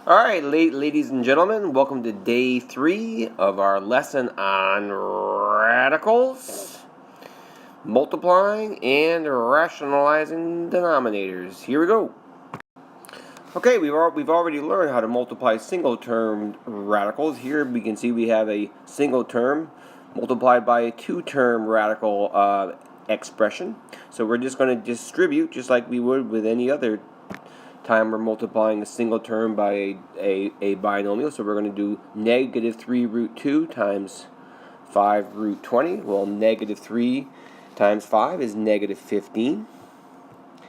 Alright, ladies and gentlemen, welcome to day 3 of our lesson on radicals, multiplying, and rationalizing denominators. Here we go. Okay, we've already learned how to multiply single-term radicals. Here we can see we have a single term multiplied by a two-term radical expression. So we're just going to distribute just like we would with any other time we're multiplying a single term by a binomial. So we're going to do negative 3 root 2 times 5 root 20. Well, negative 3 times 5 is negative 15.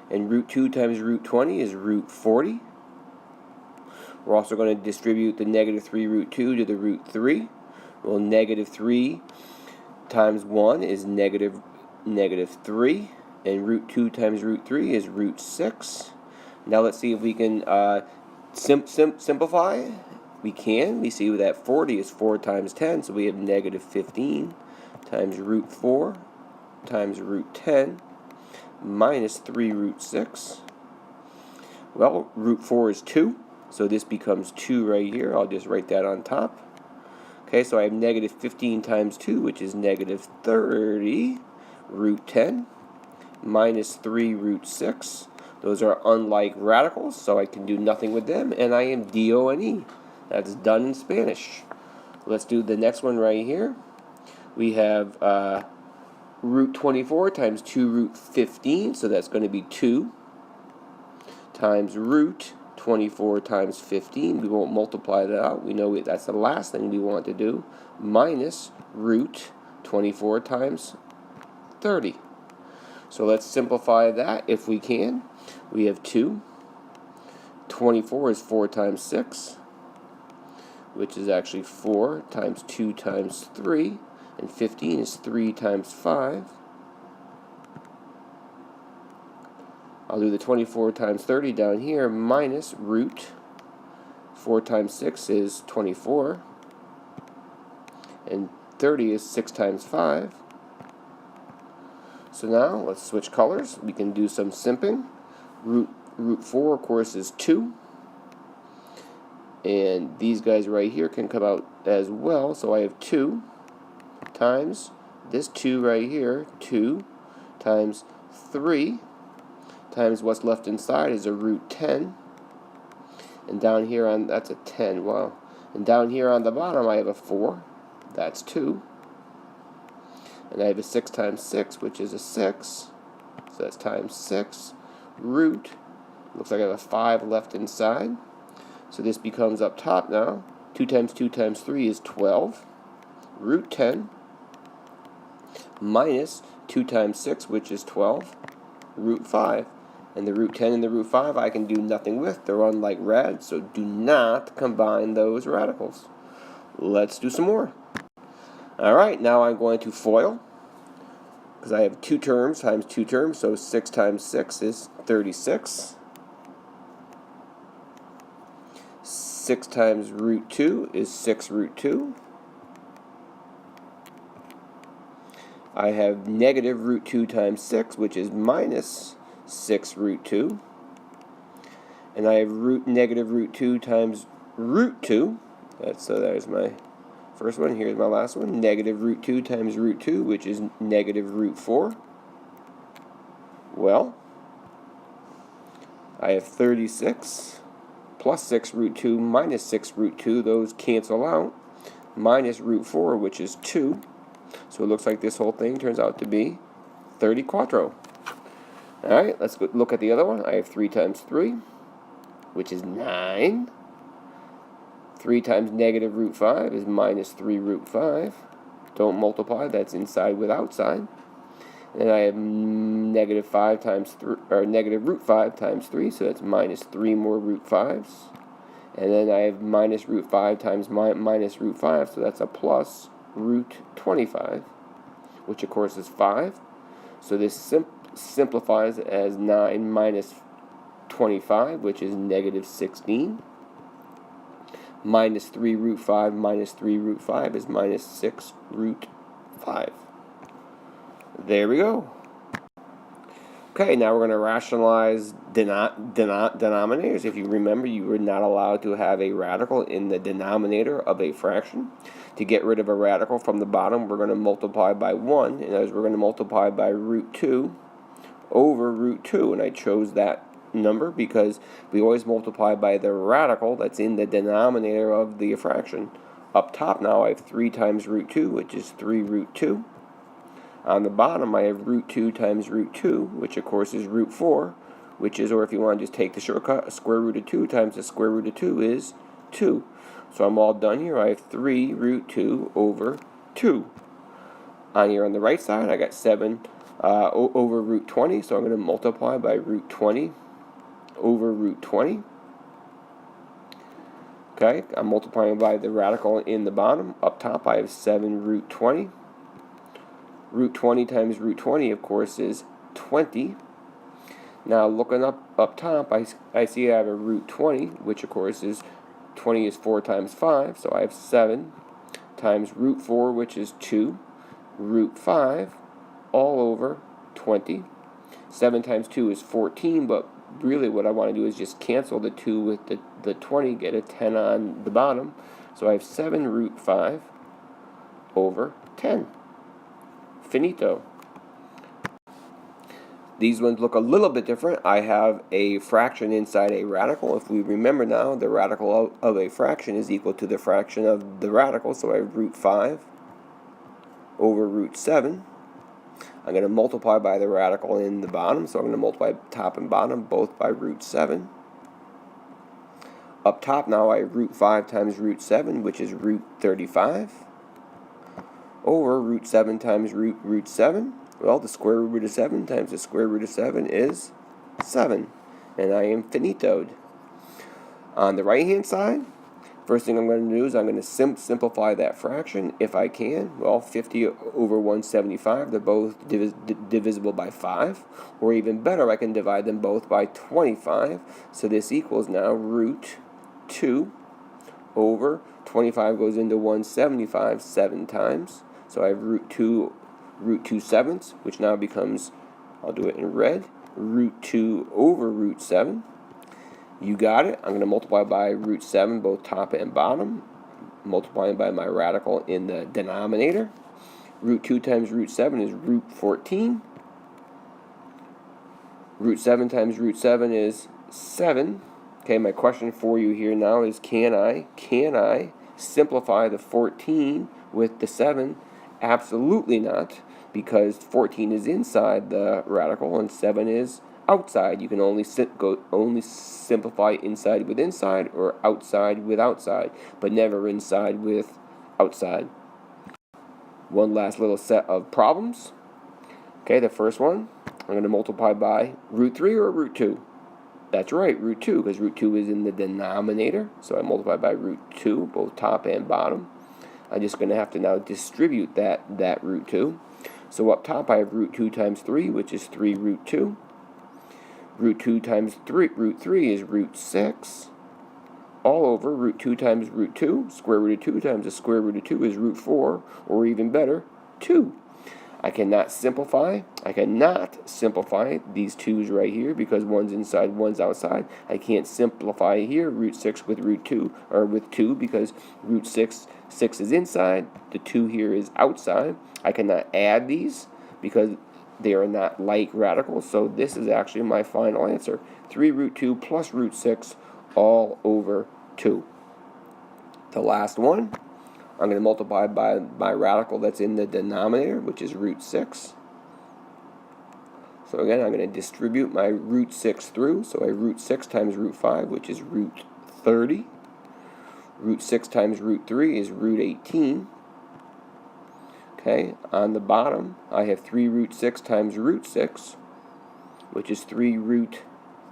And root 2 times root 20 is root 40. We're also going to distribute the negative 3 root 2 to the root 3. Well, negative 3 times 1 is negative 3. And root 2 times root 3 is root 6. Now let's see if we can simplify. We can. We see that 40 is 4 times 10, so we have negative 15 times root 4 times root 10 minus 3 root 6. Well, root 4 is 2, so this becomes 2 right here. I'll just write that on top. Okay, so I have negative 15 times 2, which is negative 30 root 10 minus 3 root 6. Those are unlike radicals, so I can do nothing with them, and I am D-O-N-E. That's done in Spanish. Let's do the next one right here. We have root 24 times 2 root 15, so that's going to be 2 times root 24 times 15. We won't multiply that out. We know that's the last thing we want to do. Minus root 24 times 30. So let's simplify that if we can. We have 2. 24 is 4 times 6, which is actually 4 times 2 times 3. And 15 is 3 times 5. I'll do the 24 times 30 down here, minus root 4 times 6 is 24. And 30 is 6 times 5. So now, let's switch colors. We can do some simping. Root 4, of course, is 2. And these guys right here can come out as well. So I have 2 times this 2 right here. 2 times 3 times what's left inside is a root 10. And down here that's a 10. Wow. And down here on the bottom I have a 4. That's 2. And I have a 6 times 6, which is a 6. So that's times 6. Root. Looks like I have a 5 left inside. So this becomes up top now. 2 times 2 times 3 is 12. Root 10. Minus 2 times 6, which is 12. Root 5. And the root 10 and the root 5 I can do nothing with. They're unlike rads, so do not combine those radicals. Let's do some more. Alright, now I'm going to FOIL, because I have 2 terms times 2 terms, so 6 times 6 is 36. 6 times root 2 is 6 root 2. I have negative root 2 times 6, which is minus 6 root 2. And I have negative root 2 times root 2. So there's my first one. Here's my last one. Negative root 2 times root 2, which is negative root 4. Well, I have 36 plus 6 root 2 minus 6 root 2. Those cancel out. Minus root 4, which is 2. So it looks like this whole thing turns out to be 34. Alright, let's go look at the other one. I have 3 times 3, which is 9. 3 times negative root 5 is minus 3 root 5. Don't multiply, that's inside with outside. And then I have negative 5 times 3, or negative root 5 times 3, so that's minus 3 more root 5s. And then I have minus root 5 times minus root 5, so that's a plus root 25, which of course is 5. So this simplifies as 9 minus 25, which is negative 16. Minus 3 root 5 minus 3 root 5 is minus 6 root 5. There we go. Okay, now we're going to rationalize denominators. If you remember, you were not allowed to have a radical in the denominator of a fraction. To get rid of a radical from the bottom, we're going to multiply by 1, and as we're going to multiply by root 2 over root 2, and I chose that number because we always multiply by the radical that's in the denominator of the fraction. Up top now I have 3 times root 2, which is 3 root 2. On the bottom, I have root 2 times root 2, which of course is root 4, which is, or if you want to just take the shortcut, a square root of 2 times the square root of 2 is 2. So I'm all done here. I have 3 root 2 over 2. On here on the right side, I got 7 over root 20, so I'm going to multiply by root 20 over root 20. Okay, I'm multiplying by the radical in the bottom. Up top, I have 7 root 20. Root 20 times root 20, of course, is 20. Now, looking up top, I see I have a root 20, which, of course, is 20 is 4 times 5. So I have 7 times root 4, which is 2, root 5, all over 20. 7 times 2 is 14, but really what I want to do is just cancel the 2 with the 20, get a 10 on the bottom. So I have 7 root 5 over 10. Finito. These ones look a little bit different. I have a fraction inside a radical. If we remember now, the radical of a fraction is equal to the fraction of the radical, so I have root 5 over root 7. I'm going to multiply by the radical in the bottom, so I'm going to multiply top and bottom both by root 7. Up top now I have root 5 times root 7, which is root 35. Over root 7 times root 7. Well, the square root of 7 times the square root of 7 is 7. And I am finitoed. On the right-hand side, first thing I'm going to do is I'm going to simplify that fraction if I can. Well, 50 over 175, they're both divisible by 5. Or even better, I can divide them both by 25. So this equals now root 2 over 25 goes into 175 7 times. So I have root 2 sevenths, which now becomes, I'll do it in red, root 2 over root 7. You got it. I'm going to multiply by root 7, both top and bottom, multiplying by my radical in the denominator. Root 2 times root 7 is root 14. Root 7 times root 7 is 7. Okay, my question for you here now is, can I simplify the 14 with the 7? Absolutely not, because 14 is inside the radical and 7 is outside. You can only simplify inside with inside or outside with outside, but never inside with outside. One last little set of problems. Okay, the first one, I'm going to multiply by root 3 or root 2. That's right, root 2, because root 2 is in the denominator. So I multiply by root 2, both top and bottom. I'm just going to have to now distribute that root 2. So up top I have root 2 times 3, which is 3 root 2. Root 2 times root 3 is root 6. All over root 2 times root 2. Square root of 2 times the square root of 2 is root 4, or even better, 2. I cannot simplify these 2's right here because one's inside, one's outside. I can't simplify here root 6 with root 2, or with 2, because root 6 is inside, the 2 here is outside. I cannot add these because they are not like radicals, so this is actually my final answer. 3 root 2 plus root 6 all over 2. The last one, I'm going to multiply by my radical that's in the denominator, which is root 6. So again, I'm going to distribute my root 6 through. So I root 6 times root 5, which is root 30. Root 6 times root 3 is root 18. Okay, on the bottom, I have 3 root 6 times root 6, which is 3 root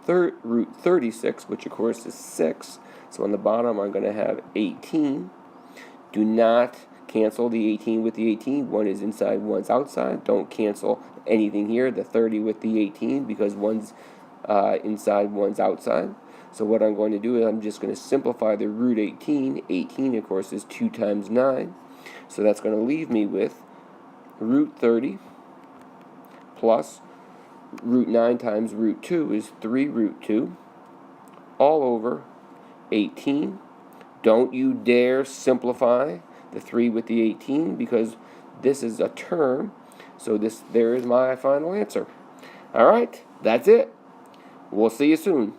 36, which of course is 6. So on the bottom, I'm going to have 18. Do not cancel the 18 with the 18. One is inside, one's outside. Don't cancel anything here, the 30 with the 18, because one's inside, one's outside. So what I'm going to do is I'm just going to simplify the root 18. 18, of course, is 2 times 9. So that's going to leave me with root 30 plus root 9 times root 2 is 3 root 2 all over 18. Don't you dare simplify the 3 with the 18 because this is a term. So there is my final answer. All right, that's it. We'll see you soon.